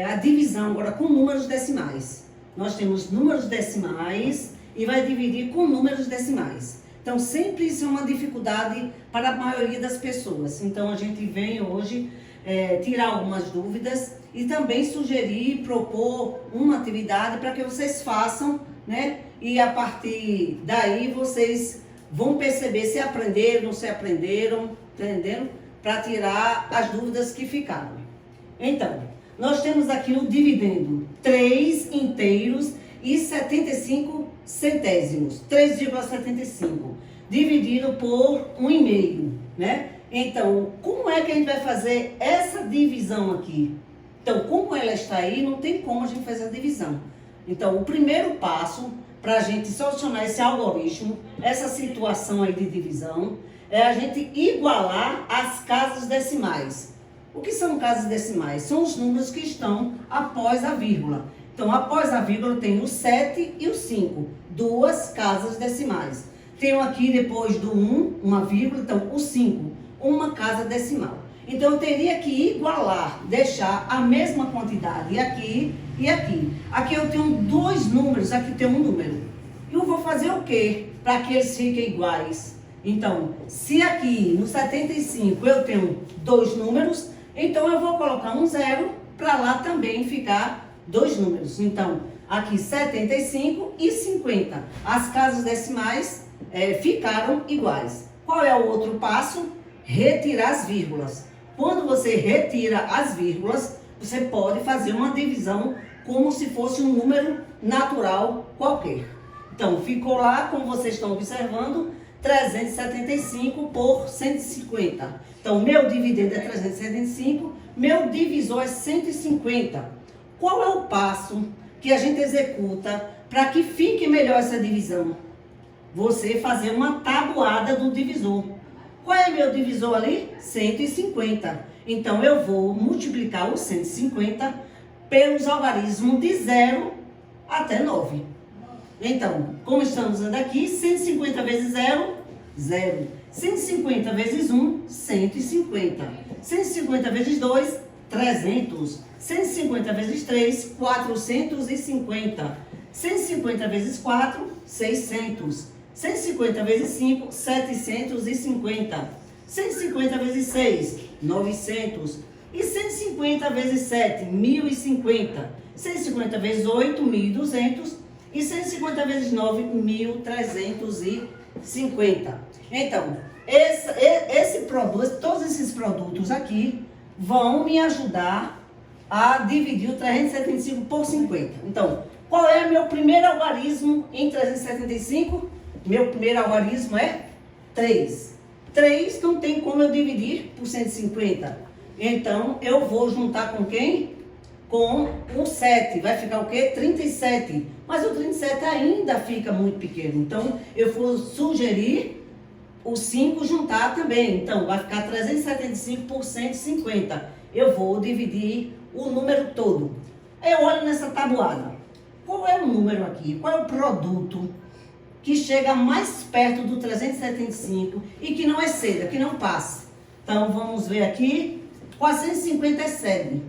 a divisão agora com números decimais. Nós temos números decimais e vai dividir com números decimais. Então, sempre isso é uma dificuldade para a maioria das pessoas. Então, a gente vem hoje tirar algumas dúvidas e também sugerir, propor uma atividade para que vocês façam, né? E a partir daí vocês vão perceber se aprenderam, se aprenderam, entenderam? Para tirar as dúvidas que ficaram. Então, nós temos aqui o dividendo 3 inteiros e 75 centésimos, 3,75, dividido por 1,5, né? Então, como é que a gente vai fazer essa divisão aqui? Então, como ela está aí, não tem como a gente fazer a divisão. Então, o primeiro passo para a gente solucionar esse algoritmo, essa situação aí de divisão, é a gente igualar as casas decimais. O que são casas decimais? São os números que estão após a vírgula. Então, após a vírgula tem o 7 e o 5, duas casas decimais. Tenho aqui depois do 1, uma vírgula, então o 5, uma casa decimal. Então, eu teria que igualar, deixar a mesma quantidade aqui e aqui. Aqui eu tenho dois números, aqui tem um número. Eu vou fazer o quê para que eles fiquem iguais? Então, se aqui no 75 eu tenho dois números, então eu vou colocar um zero para lá também ficar dois números. Então, aqui 75 e 50. As casas decimais ficaram iguais. Qual é o outro passo? Retirar as vírgulas. Quando você retira as vírgulas, você pode fazer uma divisão como se fosse um número natural qualquer. Então, ficou lá, como vocês estão observando, 375 por 150. Então, meu dividendo é 375, meu divisor é 150. Qual é o passo que a gente executa para que fique melhor essa divisão? Você fazer uma tabuada do divisor. Qual é meu divisor ali? 150. Então, eu vou multiplicar o 150 pelos algarismos de 0 até 9. Então, como estamos usando aqui, 150 vezes 0, 0. 150 vezes 1, 150. 150 vezes 2, 300. 150 vezes 3, 450. 150 vezes 4, 600. 150 vezes 5, 750. 150 vezes 6, 900. E 150 vezes 7, 1050. 150 vezes 8, 1200. E 150 vezes 9, 1350. Então, esse produto, todos esses produtos aqui vão me ajudar a dividir o 375 por 50. Então, qual é o meu primeiro algarismo em 375? Meu primeiro algarismo é 3. 3 não tem como eu dividir por 150. Então, eu vou juntar com quem? Com o 7. Vai ficar o quê? 37. Mas o 37 ainda fica muito pequeno. Então, eu vou sugerir o 5 juntar também. Então, vai ficar 375 por 150. Eu vou dividir o número todo. Eu olho nessa tabuada. Qual é o número aqui? Qual é o produto que chega mais perto do 375 e que não exceda, que não passa? Então, vamos ver aqui. 450 excede.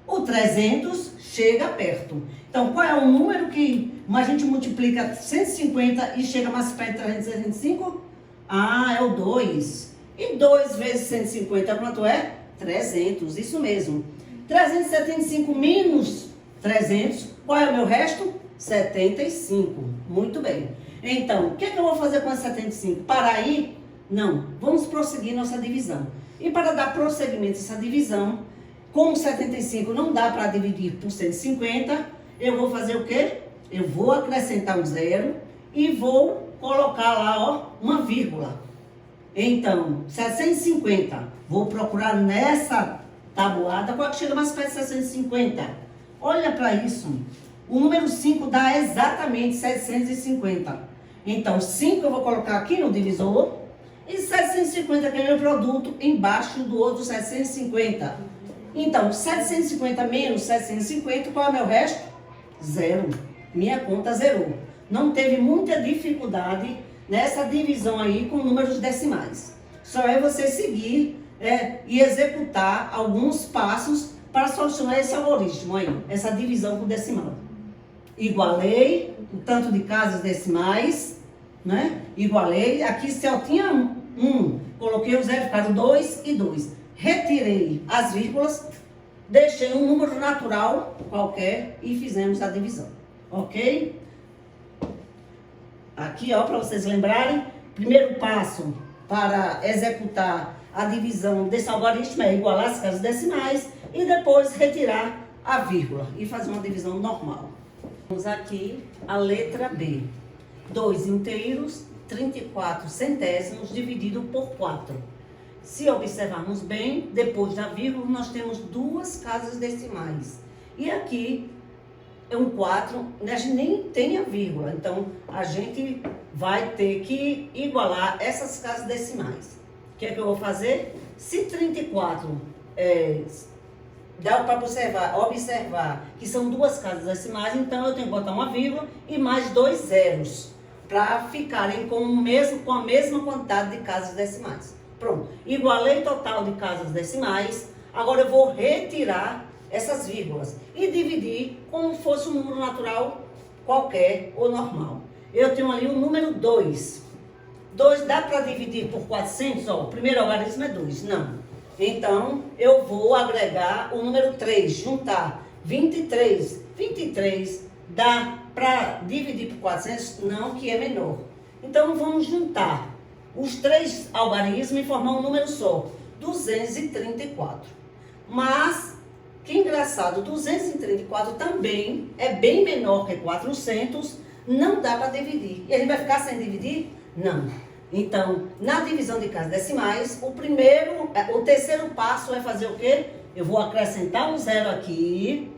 O 300 chega perto. Então, qual é o número que a gente multiplica 150 e chega mais perto de 375? Ah, é o 2. E 2 vezes 150, quanto é? 300, isso mesmo. 375 menos 300, qual é o meu resto? 75. Muito bem. Então, o que eu vou fazer com esse 75? Para aí? Não. Vamos prosseguir nossa divisão. E para dar prosseguimento a essa divisão, como 75 não dá para dividir por 150, eu vou fazer o quê? Eu vou acrescentar um zero e vou colocar lá, ó, uma vírgula. Então, 750. Vou procurar nessa tabuada qual que chega mais perto de 750. Olha para isso. O número 5 dá exatamente 750. Então, 5 eu vou colocar aqui no divisor. E 750, que é meu produto, embaixo do outro 750. Então, 750 menos 750, qual é o meu resto? Zero. Minha conta zerou. Não teve muita dificuldade nessa divisão aí com números decimais. Só é você seguir e executar alguns passos para solucionar esse algoritmo aí, essa divisão por decimal. Igualei o tanto de casas decimais, né? Igualei, aqui se eu tinha 1, coloquei o 0, ficaram 2 e 2. Retirei as vírgulas, deixei um número natural qualquer e fizemos a divisão, ok? Aqui, ó, para vocês lembrarem, primeiro passo para executar a divisão desse algoritmo é igualar as casas decimais e depois retirar a vírgula e fazer uma divisão normal. Vamos aqui a letra B. 2 inteiros, 34 centésimos dividido por 4. Se observarmos bem, depois da vírgula nós temos 2 casas decimais. E aqui é um 4, a gente nem tem a vírgula, então a gente vai ter que igualar essas casas decimais. O que é que eu vou fazer? Se 34 dá para observar que são 2 casas decimais, então eu tenho que botar uma vírgula e mais 2 zeros, para ficarem com a mesma quantidade de casas decimais. Pronto, igualei total de casas decimais, agora eu vou retirar essas vírgulas e dividir como fosse um número natural qualquer ou normal. Eu tenho ali o número 2. 2 dá para dividir por 400? Ó, o primeiro algarismo é 2, não. Então, eu vou agregar o número 3, juntar 23. 23 dá para dividir por 400? Não, que é menor. Então, vamos juntar os 3 algarismos e formar um número só, 234. Mas, que engraçado, 234 também é bem menor que 400, não dá para dividir. E ele vai ficar sem dividir? Não. Então, na divisão de casas decimais, o terceiro passo é fazer o quê? Eu vou acrescentar um zero aqui,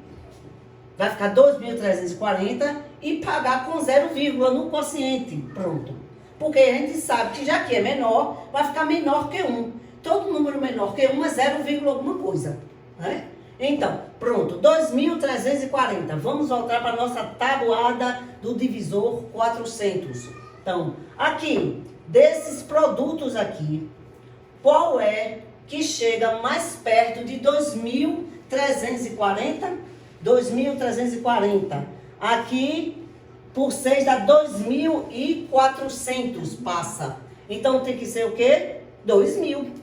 vai ficar 2.340 e pagar com 0, no quociente. Pronto. Porque a gente sabe que já que é menor, vai ficar menor que 1. Todo número menor que 1 é 0, alguma coisa, né? Então, pronto, 2.340. Vamos voltar para a nossa tabuada do divisor 400. Então, aqui, desses produtos aqui, qual é que chega mais perto de 2.340? 2.340. Aqui, por 6 dá 2.400, passa. Então, tem que ser o quê? 2.000.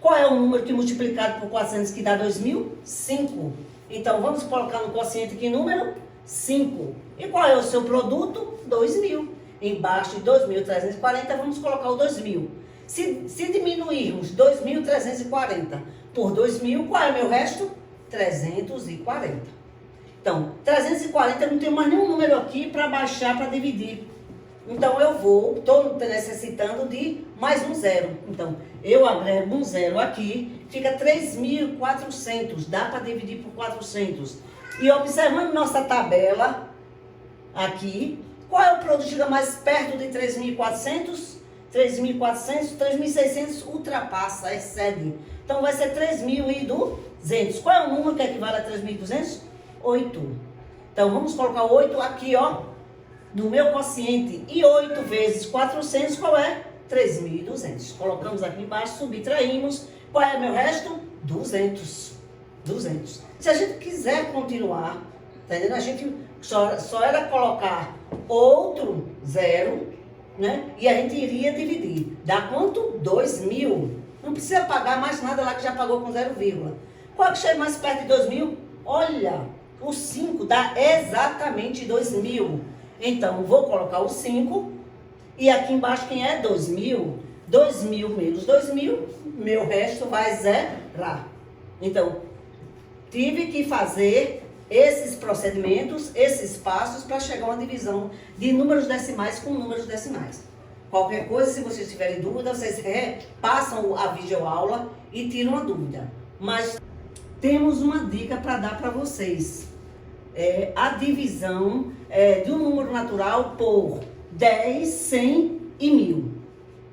Qual é o número que multiplicado por 400 que dá 2.000? 5. Então, vamos colocar no quociente que número? 5. E qual é o seu produto? 2.000. Embaixo de 2.340, vamos colocar o 2.000. Se diminuirmos 2.340 por 2.000, qual é o meu resto? 340. Então, 340 eu não tenho mais nenhum número aqui para baixar, para dividir. Então, estou necessitando de mais um zero. Então, eu agrego um zero aqui, fica 3.400, dá para dividir por 400. E observando nossa tabela aqui, qual é o produto que chega mais perto de 3.400? 3.400, 3.600 ultrapassa, excede. Então, vai ser 3.200. Qual é o número que equivale a 3.200? 8. Então, vamos colocar 8 aqui, ó, no meu quociente. E 8 vezes 400, qual é? 3.200. Colocamos aqui embaixo, subtraímos. Qual é o meu resto? 200. 200. Se a gente quiser continuar, tá entendendo? A gente só era colocar outro zero, né? E a gente iria dividir. Dá quanto? 2.000. Não precisa pagar mais nada lá que já pagou com 0, qual que chega mais perto de 2.000? Olha, o 5 dá exatamente 2.000. Então, vou colocar o 5 e aqui embaixo quem é? 2.000. 2.000 menos 2.000, meu resto vai zerar. Então, tive que fazer esses procedimentos, esses passos para chegar a uma divisão de números decimais com números decimais. Qualquer coisa, se vocês tiverem dúvida, vocês passam a videoaula e tiram a dúvida. Mas temos uma dica para dar para vocês. A divisão de um número natural por 10, 100 e 1.000.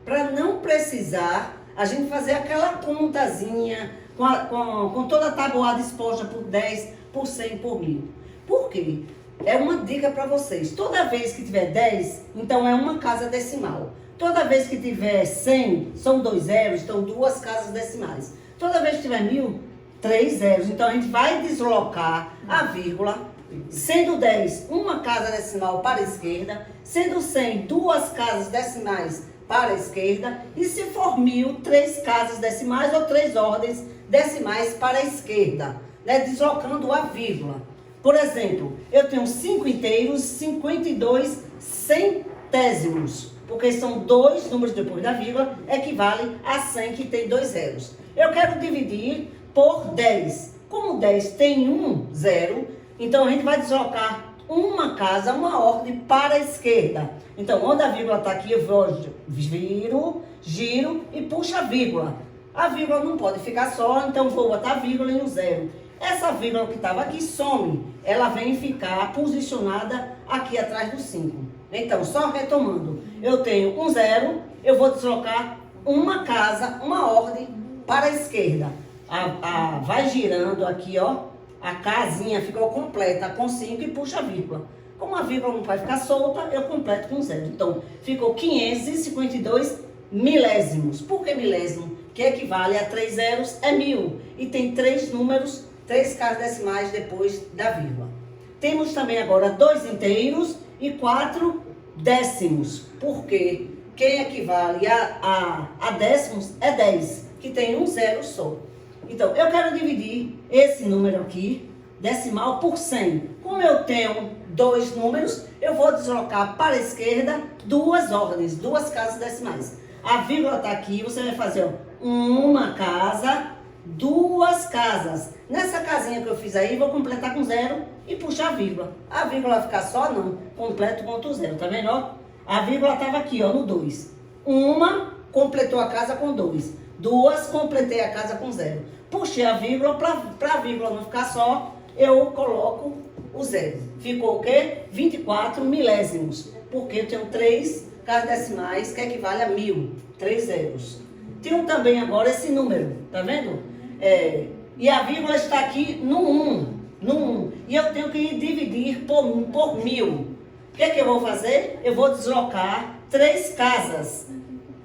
Para não precisar a gente fazer aquela contazinha com toda a tabuada exposta por 10, por 100, por 1.000. Por quê? É uma dica para vocês. Toda vez que tiver 10, então é uma casa decimal. Toda vez que tiver 100, são 2 zeros, então 2 casas decimais. Toda vez que tiver 1.000, 3 zeros. Então, a gente vai deslocar a vírgula, sendo 10, uma casa decimal para a esquerda, sendo 100, duas casas decimais para a esquerda, e se for 1000, 3 casas decimais ou 3 ordens decimais para a esquerda, né? Deslocando a vírgula. Por exemplo, eu tenho 5 inteiros, 52 centésimos, porque são 2 números depois da vírgula, equivale a 100 que tem 2 zeros. Eu quero dividir por 10. Como 10 tem 1 zero, então a gente vai deslocar uma casa, uma ordem para a esquerda. Então, onde a vírgula está aqui, eu giro e puxo a vírgula. A vírgula não pode ficar só, então vou botar a vírgula em um zero. Essa vírgula que estava aqui some, ela vem ficar posicionada aqui atrás do 5. Então, só retomando, eu tenho um zero, eu vou deslocar uma casa, uma ordem para a esquerda. Vai girando aqui, ó, a casinha ficou completa com 5 e puxa a vírgula. Como a vírgula não vai ficar solta, eu completo com zero. Então, ficou 552 milésimos. Por que milésimo? Que equivale a 3 zeros, é 1000. E tem 3 números, 3 casas decimais depois da vírgula. Temos também agora 2 inteiros e 4 décimos. Por quê? Quem equivale a décimos é 10, que tem um zero só. Então, eu quero dividir esse número aqui, decimal, por 100. Como eu tenho 2 números, eu vou deslocar para a esquerda 2 ordens, 2 casas decimais. A vírgula está aqui, você vai fazer, ó, uma casa, 2 casas. Nessa casinha que eu fiz aí, vou completar com 0 e puxar a vírgula. A vírgula vai ficar só? Não. Completo com outro 0, tá vendo? Ó? A vírgula estava aqui, ó, no 2. Uma, completou a casa com 2. 2, completei a casa com 0. Puxei a vírgula, para a vírgula não ficar só, eu coloco o 0. Ficou o quê? 24 milésimos. Porque eu tenho 3 casas decimais que equivale a 1000. 3 zeros. Tenho também agora esse número, tá vendo? E a vírgula está aqui no 1. E eu tenho que dividir por 1000. O que é que eu vou fazer? Eu vou deslocar 3 casas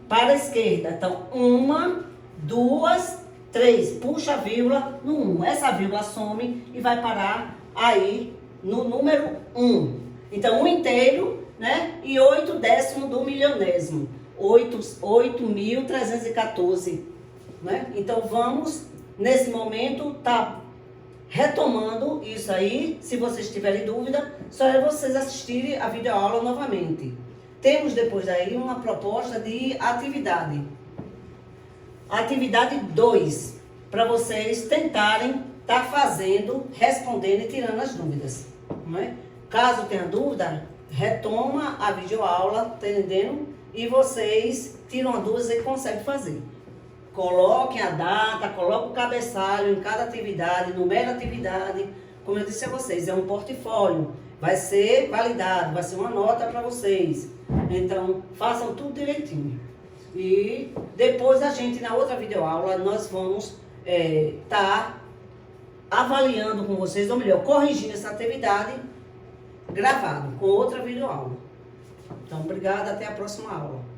para a esquerda. Então, 1, 2, 3. Puxa a vírgula no 1. Essa vírgula some e vai parar aí no número 1. Então, 1 inteiro, né? E 8 décimo do milionésimo. 8.314. Né? Então, vamos, nesse momento, tá retomando isso aí. Se vocês tiverem dúvida, só é vocês assistirem a videoaula novamente. Temos depois daí uma proposta de atividade. Atividade 2, para vocês tentarem estar fazendo, respondendo e tirando as dúvidas. Não é? Caso tenha dúvida, retoma a videoaula, tá entendendo? E vocês tiram a dúvida e conseguem fazer. Coloquem a data, coloquem o cabeçalho em cada atividade, numere a atividade. Como eu disse a vocês, é um portfólio. Vai ser validado, vai ser uma nota para vocês. Então, façam tudo direitinho. E depois a gente, na outra videoaula, nós vamos estar avaliando com vocês, ou melhor, corrigindo essa atividade gravado com outra videoaula. Então, obrigada, até a próxima aula.